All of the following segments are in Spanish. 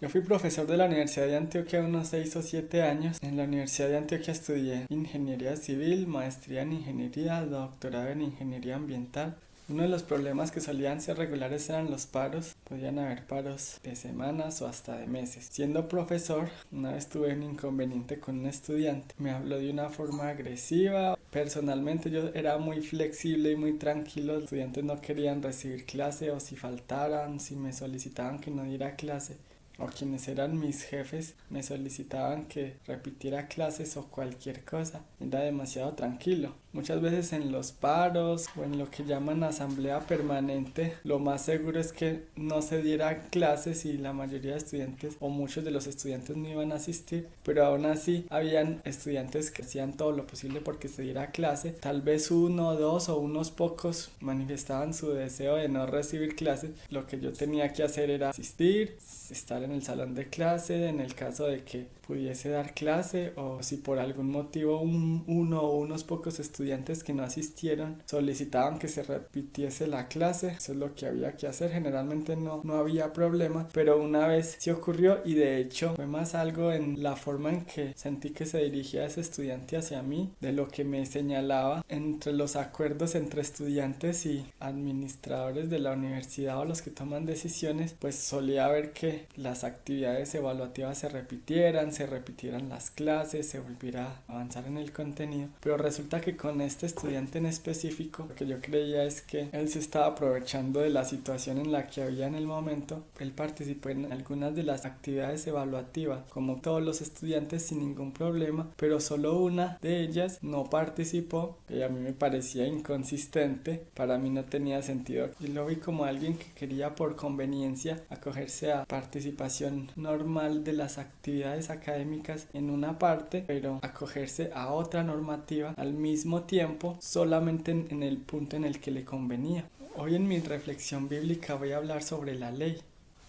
Yo fui profesor de la Universidad de Antioquia unos 6 o 7 años. En la Universidad de Antioquia estudié ingeniería civil, maestría en ingeniería, doctorado en ingeniería ambiental. Uno de los problemas que solían ser regulares eran los paros. Podían haber paros de semanas o hasta de meses. Siendo profesor, una vez tuve un inconveniente con un estudiante. Me habló de una forma agresiva. Personalmente yo era muy flexible y muy tranquilo. Los estudiantes no querían recibir clase o si faltaran, si me solicitaban que no diera clase, o quienes eran mis jefes me solicitaban que repitiera clases o cualquier cosa. Era demasiado tranquilo. Muchas veces en los paros o en lo que llaman asamblea permanente, lo más seguro es que no se dieran clases y la mayoría de estudiantes o muchos de los estudiantes no iban a asistir, pero aún así habían estudiantes que hacían todo lo posible porque se diera clase. Tal vez uno, dos o unos pocos manifestaban su deseo de no recibir clases. Lo que yo tenía que hacer era asistir, estar en el salón de clase en el caso de que pudiese dar clase, o si por algún motivo uno o unos pocos estudiantes que no asistieron solicitaban que se repitiese la clase. Eso es lo que había que hacer. Generalmente no había problema, pero una vez sí ocurrió, y de hecho fue más algo en la forma en que sentí que se dirigía ese estudiante hacia mí, de lo que me señalaba. Entre los acuerdos entre estudiantes y administradores de la universidad o los que toman decisiones, pues solía ver que las actividades evaluativas se repitieran las clases, se volviera a avanzar en el contenido. Pero resulta que con este estudiante en específico, lo que yo creía es que él se estaba aprovechando de la situación en la que había en el momento. Él participó en algunas de las actividades evaluativas, como todos los estudiantes, sin ningún problema, pero solo una de ellas no participó, que a mí me parecía inconsistente. Para mí no tenía sentido. Yo lo vi como alguien que quería por conveniencia acogerse a participación normal de las actividades académicas en una parte, pero acogerse a otra normativa al mismo tiempo solamente en el punto en el que le convenía. Hoy en mi reflexión bíblica voy a hablar sobre la ley.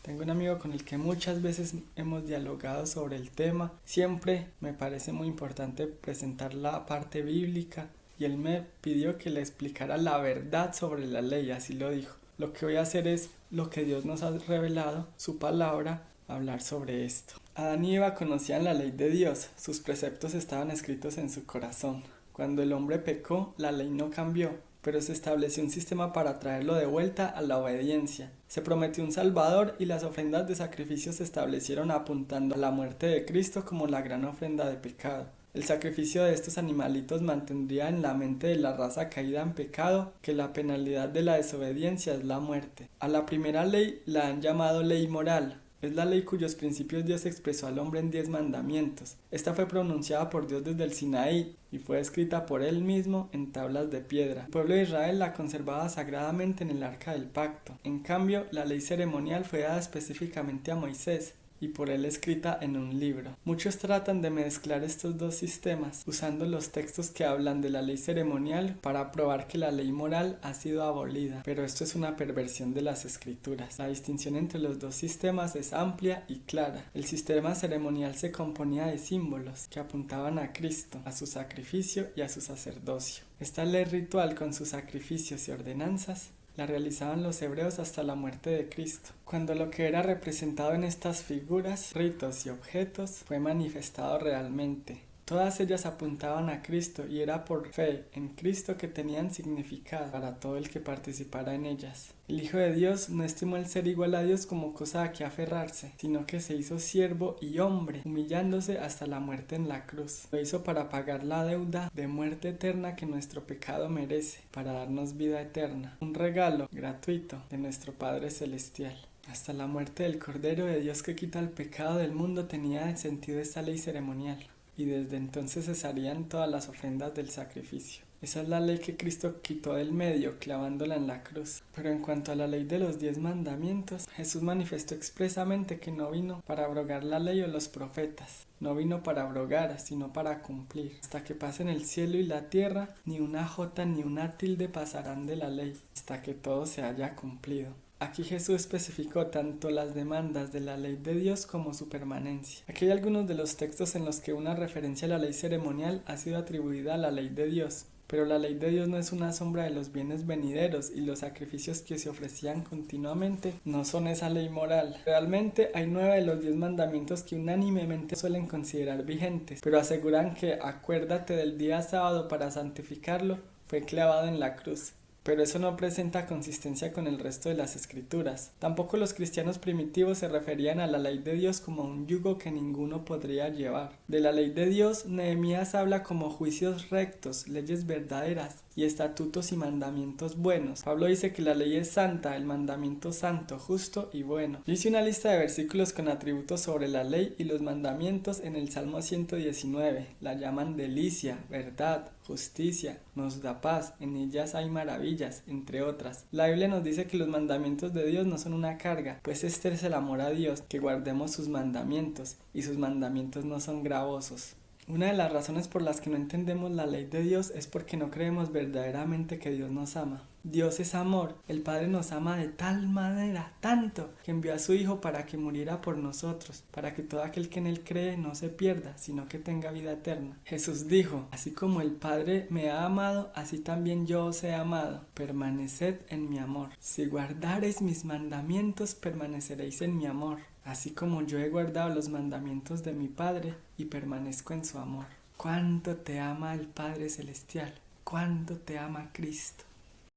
Tengo un amigo con el que muchas veces hemos dialogado sobre el tema. Siempre me parece muy importante presentar la parte bíblica y él me pidió que le explicara la verdad sobre la ley, así lo dijo. Lo que voy a hacer es lo que Dios nos ha revelado, su palabra, hablar sobre esto. Adán y Eva conocían la ley de Dios, sus preceptos estaban escritos en su corazón. Cuando el hombre pecó, la ley no cambió, pero se estableció un sistema para traerlo de vuelta a la obediencia. Se prometió un Salvador y las ofrendas de sacrificio se establecieron apuntando a la muerte de Cristo como la gran ofrenda de pecado. El sacrificio de estos animalitos mantendría en la mente de la raza caída en pecado que la penalidad de la desobediencia es la muerte. A la primera ley la han llamado ley moral. Es la ley cuyos principios Dios expresó al hombre en 10 mandamientos. Esta fue pronunciada por Dios desde el Sinaí y fue escrita por él mismo en tablas de piedra. El pueblo de Israel la conservaba sagradamente en el arca del pacto. En cambio, la ley ceremonial fue dada específicamente a Moisés y por él escrita en un libro. Muchos tratan de mezclar estos dos sistemas, usando los textos que hablan de la ley ceremonial para probar que la ley moral ha sido abolida, pero esto es una perversión de las escrituras. La distinción entre los dos sistemas es amplia y clara. El sistema ceremonial se componía de símbolos que apuntaban a Cristo, a su sacrificio y a su sacerdocio. Esta ley ritual, con sus sacrificios y ordenanzas, la realizaban los hebreos hasta la muerte de Cristo, cuando lo que era representado en estas figuras, ritos y objetos fue manifestado realmente. Todas ellas apuntaban a Cristo y era por fe en Cristo que tenían significado para todo el que participara en ellas. El Hijo de Dios no estimó el ser igual a Dios como cosa a que aferrarse, sino que se hizo siervo y hombre, humillándose hasta la muerte en la cruz. Lo hizo para pagar la deuda de muerte eterna que nuestro pecado merece, para darnos vida eterna, un regalo gratuito de nuestro Padre Celestial. Hasta la muerte del Cordero de Dios que quita el pecado del mundo tenía sentido esta ley ceremonial, y desde entonces cesarían todas las ofrendas del sacrificio. Esa es la ley que Cristo quitó del medio, clavándola en la cruz. Pero en cuanto a la ley de los 10 mandamientos, Jesús manifestó expresamente que no vino para abrogar la ley o los profetas. No vino para abrogar, sino para cumplir. Hasta que pasen el cielo y la tierra, ni una jota ni una tilde pasarán de la ley, hasta que todo se haya cumplido. Aquí Jesús especificó tanto las demandas de la ley de Dios como su permanencia. Aquí hay algunos de los textos en los que una referencia a la ley ceremonial ha sido atribuida a la ley de Dios. Pero la ley de Dios no es una sombra de los bienes venideros y los sacrificios que se ofrecían continuamente no son esa ley moral. Realmente hay 9 de los 10 mandamientos que unánimemente suelen considerar vigentes, pero aseguran que acuérdate del día sábado para santificarlo fue clavado en la cruz. Pero eso no presenta consistencia con el resto de las escrituras. Tampoco los cristianos primitivos se referían a la ley de Dios como un yugo que ninguno podría llevar. De la ley de Dios, Nehemías habla como juicios rectos, leyes verdaderas y estatutos y mandamientos buenos. Pablo dice que la ley es santa, el mandamiento santo, justo y bueno. Yo hice una lista de versículos con atributos sobre la ley y los mandamientos en el Salmo 119. La llaman delicia, verdad, justicia, nos da paz, en ellas hay maravillas, entre otras. La Biblia nos dice que los mandamientos de Dios no son una carga, pues este es el amor a Dios, que guardemos sus mandamientos, y sus mandamientos no son gravosos. Una de las razones por las que no entendemos la ley de Dios es porque no creemos verdaderamente que Dios nos ama. Dios es amor, el Padre nos ama de tal manera, tanto, que envió a su Hijo para que muriera por nosotros, para que todo aquel que en Él cree no se pierda, sino que tenga vida eterna. Jesús dijo, así como el Padre me ha amado, así también yo os he amado, permaneced en mi amor. Si guardareis mis mandamientos, permaneceréis en mi amor, así como yo he guardado los mandamientos de mi Padre y permanezco en su amor. ¿Cuánto te ama el Padre Celestial? ¿Cuánto te ama Cristo?